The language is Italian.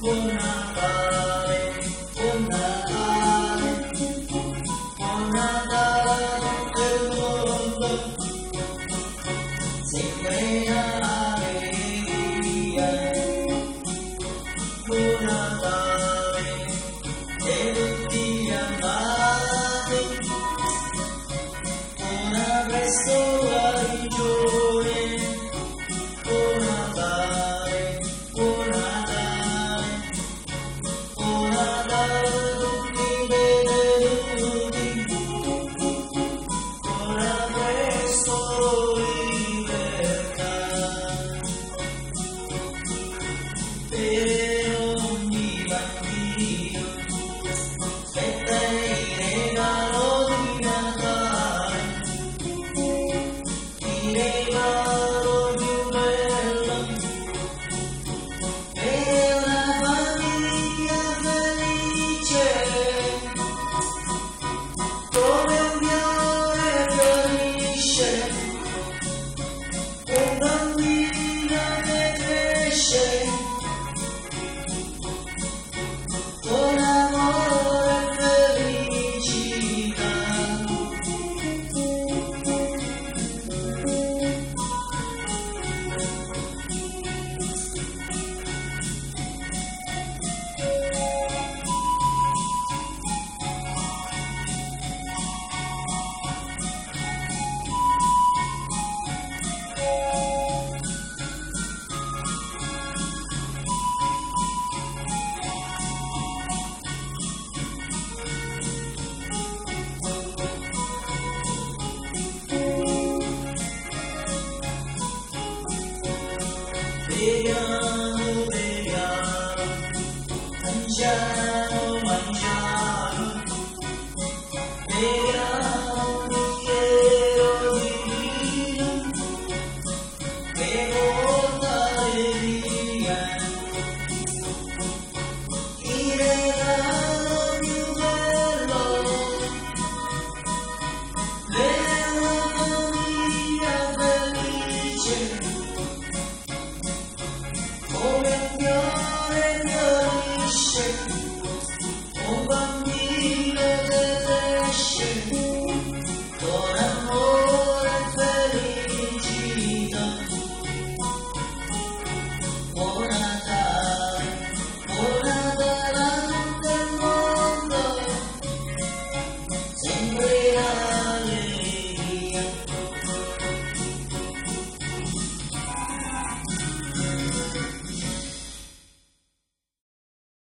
Buon Natale, buon Natale, buon Natale del mondo, sempre allegria. Buon Natale e tutti amati, buona presto guarigione. Buon Natale, buon Natale, buon Natale a tutti benvenuti, buona presto libertà. Per ogni bambino aspetta il regalo di Natale, il regalo più bello è una famiglia felice, come un fiore fiorisce, un bambino che cresce, con amore e felicità. Beviamo, beviamo, mangiamo, mangiamo, beviamo.